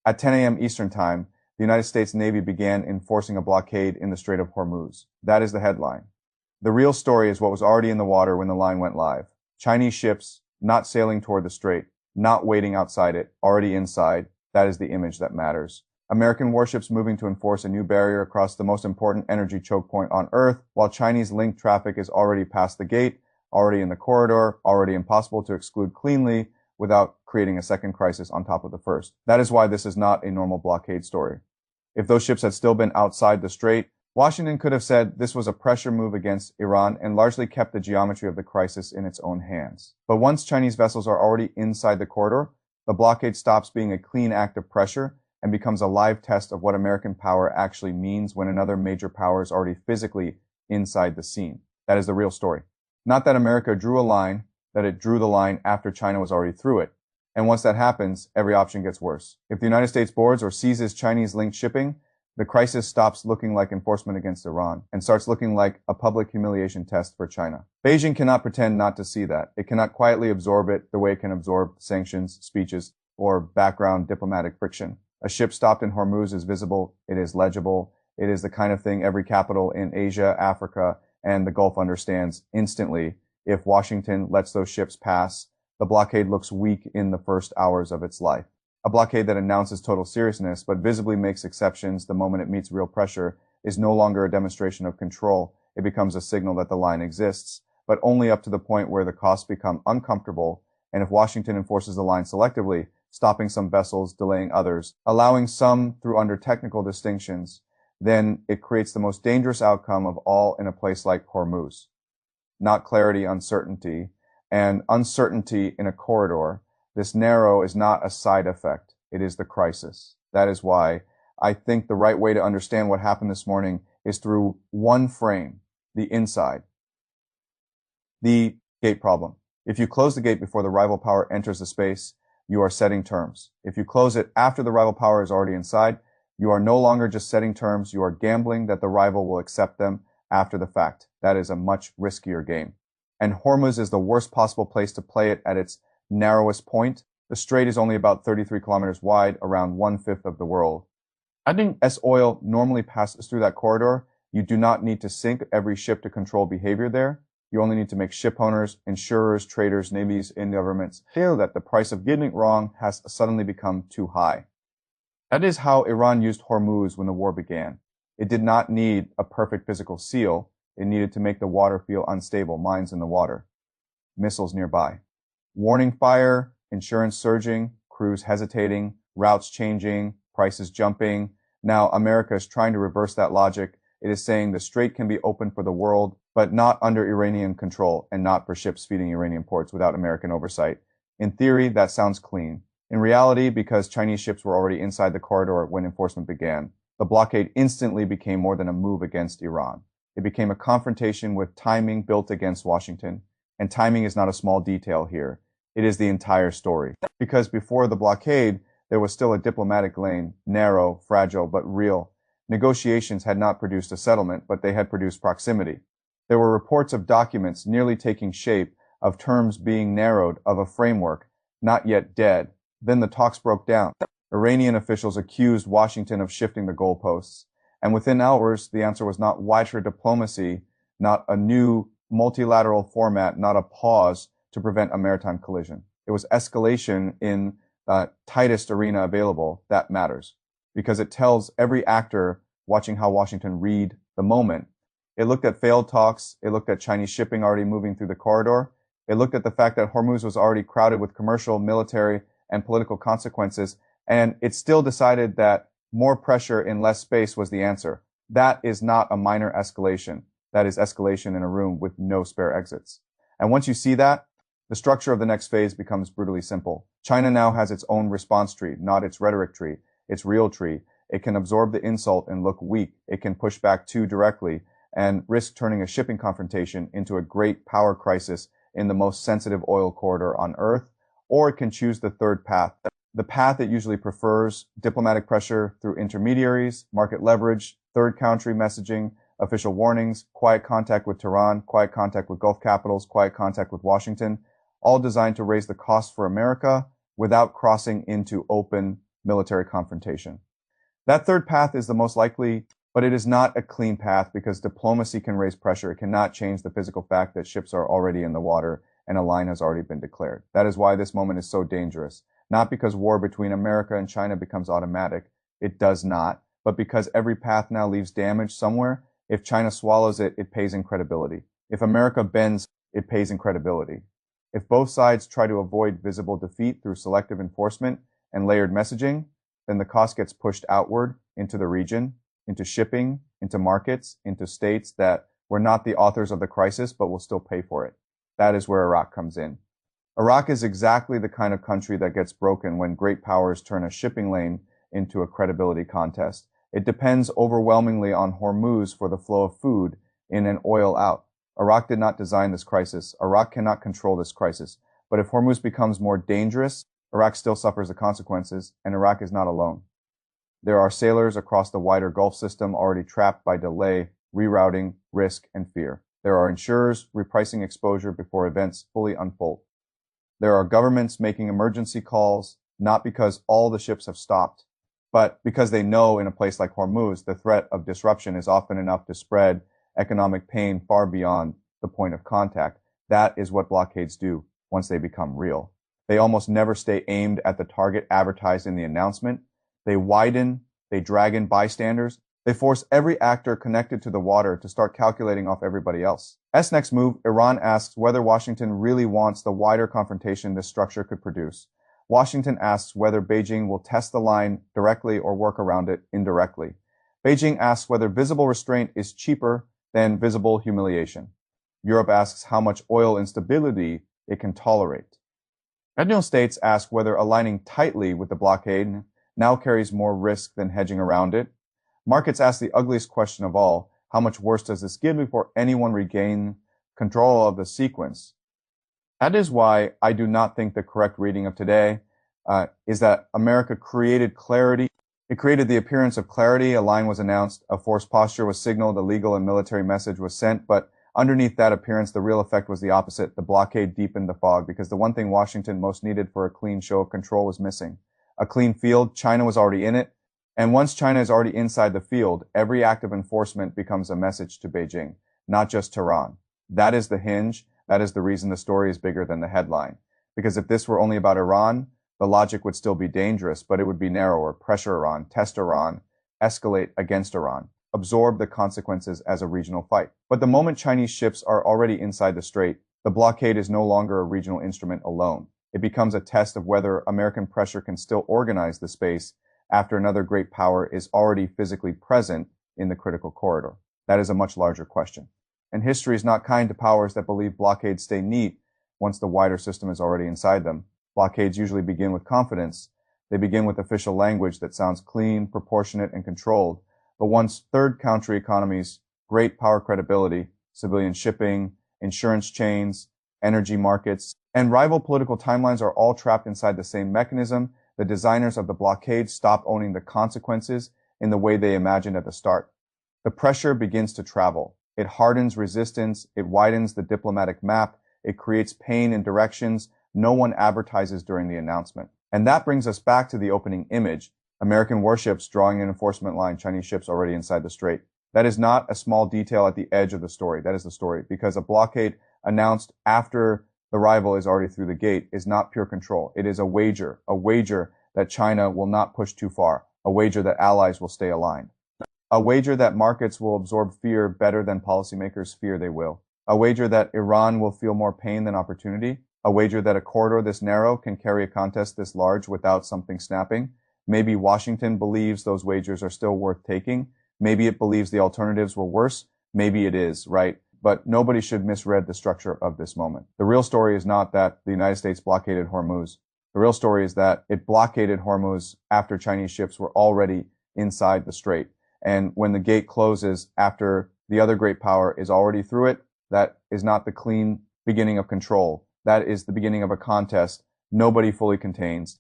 At 10 a.m. Eastern Time, the United States Navy began enforcing a blockade in the Strait of Hormuz. That is the headline. The real story is what was already in the water when the line went live. Chinese ships not sailing toward the strait, not waiting outside it, already inside. That is the image that matters. American warships moving to enforce a new barrier across the most important energy choke point on Earth, while Chinese linked traffic is already past the gate, already in the corridor, already impossible to exclude cleanly without creating a second crisis on top of the first. That is why this is not a normal blockade story. If those ships had still been outside the strait, Washington could have said this was a pressure move against Iran and largely kept the geometry of the crisis in its own hands. But once Chinese vessels are already inside the corridor, the blockade stops being a clean act of pressure and becomes a live test of what American power actually means when another major power is already physically inside the scene. That is the real story. Not that America drew a line, that it drew the line after China was already through it. And once that happens, every option gets worse. If the United States boards or seizes Chinese-linked shipping, the crisis stops looking like enforcement against Iran and starts looking like a public humiliation test for China. Beijing cannot pretend not to see that. It cannot quietly absorb it the way it can absorb sanctions, speeches, or background diplomatic friction. A ship stopped in Hormuz is visible, it is legible, it is the kind of thing every capital in Asia, Africa, and the Gulf understands instantly. If Washington lets those ships pass, the blockade looks weak in the first hours of its life. A blockade that announces total seriousness but visibly makes exceptions the moment it meets real pressure is no longer a demonstration of control. It becomes a signal that the line exists, but only up to the point where the costs become uncomfortable. And if Washington enforces the line selectively, stopping some vessels, delaying others, allowing some through under technical distinctions, then it creates the most dangerous outcome of all in a place like Hormuz. Not clarity, uncertainty, and uncertainty in a corridor. This narrow is not a side effect. It is the crisis. That is why I think the right way to understand what happened this morning is through one frame, the inside. The gate problem. If you close the gate before the rival power enters the space, you are setting terms. If you close it after the rival power is already inside, you are no longer just setting terms, you are gambling that the rival will accept them after the fact. That is a much riskier game. And Hormuz is the worst possible place to play it at its narrowest point. The strait is only about 33 kilometers wide, around 1/5 of the world. I think as oil normally passes through that corridor, you do not need to sink every ship to control behavior there. You only need to make ship owners, insurers, traders, navies, and governments feel that the price of getting it wrong has suddenly become too high. That is how Iran used Hormuz when the war began. It did not need a perfect physical seal. It needed to make the water feel unstable, mines in the water, missiles nearby. Warning fire, insurance surging, crews hesitating, routes changing, prices jumping. Now America is trying to reverse that logic. It is saying the strait can be open for the world, but not under Iranian control and not for ships feeding Iranian ports without American oversight. In theory, that sounds clean. In reality, because Chinese ships were already inside the corridor when enforcement began, the blockade instantly became more than a move against Iran. It became a confrontation with timing built against Washington, and timing is not a small detail here. It is the entire story. Because before the blockade, there was still a diplomatic lane, narrow, fragile, but real. Negotiations had not produced a settlement, but they had produced proximity. There were reports of documents nearly taking shape, of terms being narrowed, of a framework, not yet dead. Then the talks broke down. Iranian officials accused Washington of shifting the goalposts. And within hours, the answer was not wider diplomacy, not a new multilateral format, not a pause to prevent a maritime collision. It was escalation in the tightest arena available. That matters because it tells every actor watching how Washington read the moment. It looked at failed talks. It looked at Chinese shipping already moving through the corridor. It looked at the fact that Hormuz was already crowded with commercial, military, and political consequences. And it still decided that more pressure in less space was the answer. That is not a minor escalation. That is escalation in a room with no spare exits. And once you see that, the structure of the next phase becomes brutally simple. China now has its own response tree, not its rhetoric tree, its real tree. It can absorb the insult and look weak. It can push back too directly and risk turning a shipping confrontation into a great power crisis in the most sensitive oil corridor on Earth, or it can choose the third path. The path it usually prefers: diplomatic pressure through intermediaries, market leverage, third country messaging, official warnings, quiet contact with Tehran, quiet contact with Gulf capitals, quiet contact with Washington, all designed to raise the cost for America without crossing into open military confrontation. That third path is the most likely, but it is not a clean path because diplomacy can raise pressure. It cannot change the physical fact that ships are already in the water and a line has already been declared. That is why this moment is so dangerous. Not because war between America and China becomes automatic. It does not. But because every path now leaves damage somewhere. If China swallows it, it pays in credibility. If America bends, it pays in credibility. If both sides try to avoid visible defeat through selective enforcement and layered messaging, then the cost gets pushed outward into the region, into shipping, into markets, into states that were not the authors of the crisis but will still pay for it. That is where Iraq comes in. Iraq is exactly the kind of country that gets broken when great powers turn a shipping lane into a credibility contest. It depends overwhelmingly on Hormuz for the flow of food in and oil out. Iraq did not design this crisis. Iraq cannot control this crisis. But if Hormuz becomes more dangerous, Iraq still suffers the consequences, and Iraq is not alone. There are sailors across the wider Gulf system already trapped by delay, rerouting, risk, and fear. There are insurers repricing exposure before events fully unfold. There are governments making emergency calls, not because all the ships have stopped, but because they know in a place like Hormuz, the threat of disruption is often enough to spread economic pain far beyond the point of contact. That is what blockades do once they become real. They almost never stay aimed at the target advertised in the announcement. They widen, they drag in bystanders, they force every actor connected to the water to start calculating off everybody else. As next move, Iran asks whether Washington really wants the wider confrontation this structure could produce. Washington asks whether Beijing will test the line directly or work around it indirectly. Beijing asks whether visible restraint is cheaper than visible humiliation. Europe asks how much oil instability it can tolerate. Regional states ask whether aligning tightly with the blockade now carries more risk than hedging around it. Markets ask the ugliest question of all, how much worse does this get before anyone regain control of the sequence? That is why I do not think the correct reading of today is that America created clarity. It created the appearance of clarity. A line was announced, a forced posture was signaled, a legal and military message was sent, but underneath that appearance, the real effect was the opposite. The blockade deepened the fog because the one thing Washington most needed for a clean show of control was missing. A clean field, China was already in it. And once China is already inside the field, every act of enforcement becomes a message to Beijing, not just Tehran. That is the hinge. That is the reason the story is bigger than the headline. Because if this were only about Iran, the logic would still be dangerous, but it would be narrower. Pressure Iran, test Iran, escalate against Iran, absorb the consequences as a regional fight. But the moment Chinese ships are already inside the Strait, the blockade is no longer a regional instrument alone. It becomes a test of whether American pressure can still organize the space after another great power is already physically present in the critical corridor. That is a much larger question. And history is not kind to powers that believe blockades stay neat once the wider system is already inside them. Blockades usually begin with confidence. They begin with official language that sounds clean, proportionate, and controlled. But once third country economies, great power credibility, civilian shipping, insurance chains, energy markets, and rival political timelines are all trapped inside the same mechanism, the designers of the blockade stop owning the consequences in the way they imagined at the start. The pressure begins to travel. It hardens resistance. It widens the diplomatic map. It creates pain in directions no one advertises during the announcement. And that brings us back to the opening image. American warships drawing an enforcement line, Chinese ships already inside the Strait. That is not a small detail at the edge of the story. That is the story. Because a blockade announced after the rival is already through the gate is not pure control. It is a wager that China will not push too far, a wager that allies will stay aligned, a wager that markets will absorb fear better than policymakers fear they will, a wager that Iran will feel more pain than opportunity, a wager that a corridor this narrow can carry a contest this large without something snapping. Maybe Washington believes those wagers are still worth taking. Maybe it believes the alternatives were worse. Maybe it is, right? But nobody should misread the structure of this moment. The real story is not that the United States blockaded Hormuz. The real story is that it blockaded Hormuz after Chinese ships were already inside the Strait. And when the gate closes after the other great power is already through it, that is not the clean beginning of control. That is the beginning of a contest nobody fully contains.